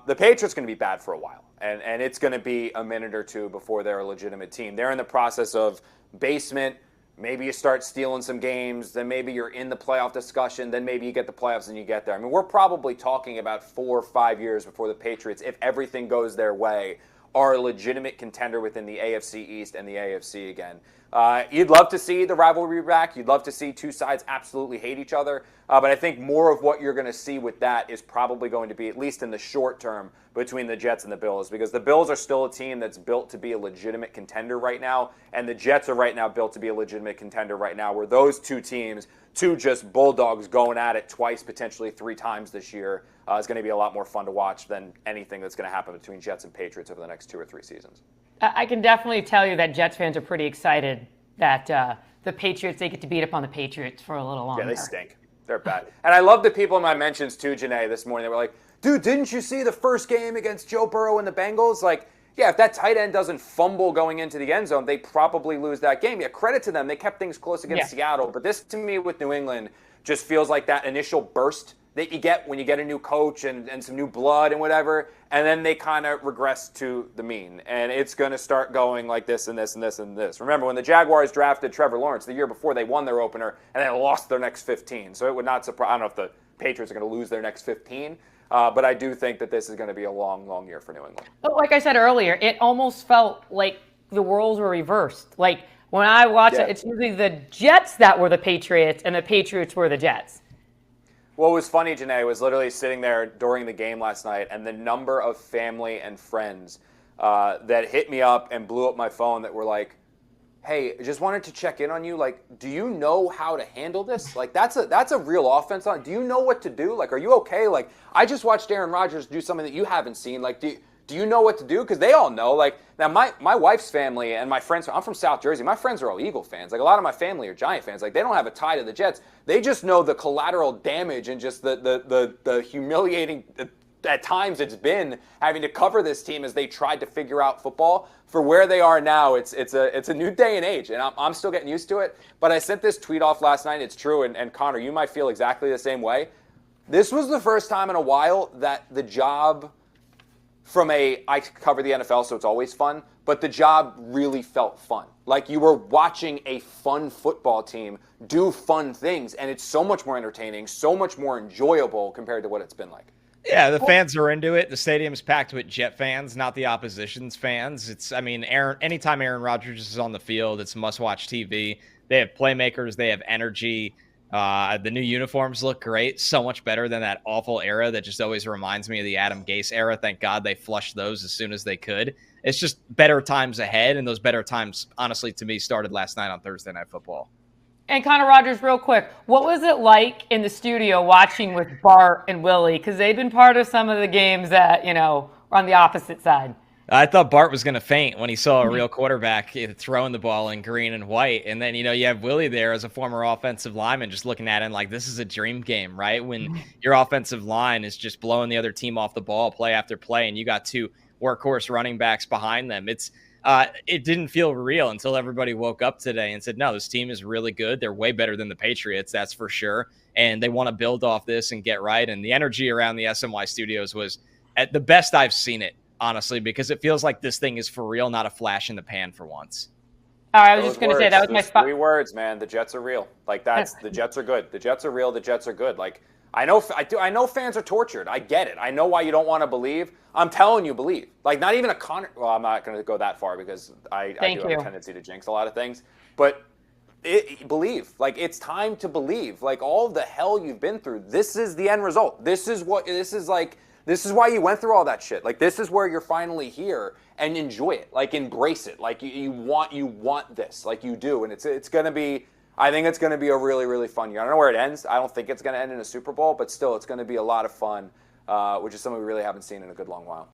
The Patriots going to be bad for a while, and it's going to be a minute or two before they're a legitimate team. They're in the process of basement. Maybe you start stealing some games, then maybe you're in the playoff discussion, then maybe you get the playoffs and you get there. I mean, we're probably talking about 4 or 5 years before the Patriots, if everything goes their way, are a legitimate contender within the AFC East and the AFC again. You'd love to see the rivalry back. You'd love to see two sides absolutely hate each other. But I think more of what you're going to see with that is probably going to be, at least in the short term, between the Jets and the Bills. Because the Bills are still a team that's built to be a legitimate contender right now. And the Jets are right now built to be a legitimate contender right now, where those two teams, two just bulldogs going at it twice, potentially 3 times this year, is going to be a lot more fun to watch than anything that's going to happen between Jets and Patriots over the next 2 or 3 seasons. I can definitely tell you that Jets fans are pretty excited that the Patriots, they get to beat up on the Patriots for a little longer. Yeah, they stink. They're bad. And I love the people in my mentions too, Janae, this morning. They were like, dude, didn't you see the first game against Joe Burrow and the Bengals? Like, yeah, if that tight end doesn't fumble going into the end zone, they probably lose that game. Yeah, credit to them. They kept things close against Seattle. But this, to me, with New England, just feels like that initial burst that you get when you get a new coach and some new blood and whatever, and then they kind of regress to the mean. And it's going to start going like this and this and this and this. Remember, when the Jaguars drafted Trevor Lawrence the year before, they won their opener and then lost their next 15. So it would not surprise. I don't know if the Patriots are going to lose their next 15, but I do think that this is going to be a long, long year for New England. But like I said earlier, it almost felt like the roles were reversed. Like when I watch it, it's usually the Jets that were the Patriots and the Patriots were the Jets. What was funny, Janae, was literally sitting there during the game last night, and the number of family and friends that hit me up and blew up my phone that were like, hey, just wanted to check in on you. Like, do you know how to handle this? Like, that's a real offense on. Do you know what to do? Like, are you okay? Like, I just watched Aaron Rodgers do something that you haven't seen. Like, do you know what to do? Because they all know. Like, now my wife's family and my friends, I'm from South Jersey. My friends are all Eagle fans. Like, a lot of my family are Giant fans. Like, they don't have a tie to the Jets. They just know the collateral damage and just the humiliating, at times it's been having to cover this team as they tried to figure out football. For where they are now, it's a new day and age, and I'm still getting used to it. But I sent this tweet off last night. It's true, and Connor, you might feel exactly the same way. This was the first time in a while that the job I cover the NFL, so it's always fun, but the job really felt fun. Like you were watching a fun football team do fun things, and it's so much more entertaining, so much more enjoyable compared to what it's been like. Yeah, the fans are into it. The stadium's packed with Jet fans, not the opposition's fans. Anytime Aaron Rodgers is on the field, it's must-watch TV. They have playmakers. They have energy. The new uniforms look great, so much better than that awful era that just always reminds me of the Adam Gase era. Thank God they flushed those as soon as they could. It's just better times ahead, and those better times, honestly, to me, started last night on Thursday Night Football. And Connor Rogers, real quick, what was it like in the studio watching with Bart and Willie? Because they've been part of some of the games that, were on the opposite side. I thought Bart was going to faint when he saw a real quarterback throwing the ball in green and white. And then, you have Willie there as a former offensive lineman just looking at him like this is a dream game, right? When your offensive line is just blowing the other team off the ball play after play and you got 2 workhorse running backs behind them. It didn't feel real until everybody woke up today and said, no, this team is really good. They're way better than the Patriots, that's for sure. And they want to build off this and get right. And the energy around the SNY studios was at the best I've seen it, honestly, because it feels like this thing is for real, not a flash in the pan for once. All right, I was just going to say, that was my spot. 3 words, man. The Jets are real. Like, the Jets are good. The Jets are real. The Jets are good. Like, I know fans are tortured. I get it. I know why you don't want to believe. I'm telling you, believe. Like, not even a Connor. Well, I'm not going to go that far because I do have a tendency to jinx a lot of things. But believe. Like, it's time to believe. Like, all of the hell you've been through, this is the end result. This is why you went through all that shit. Like, this is where you're finally here, and enjoy it. Like, embrace it. Like, you want this. Like, you do. And it's going to be, I think it's going to be a really, really fun year. I don't know where it ends. I don't think it's going to end in a Super Bowl, but still, it's going to be a lot of fun, which is something we really haven't seen in a good long while.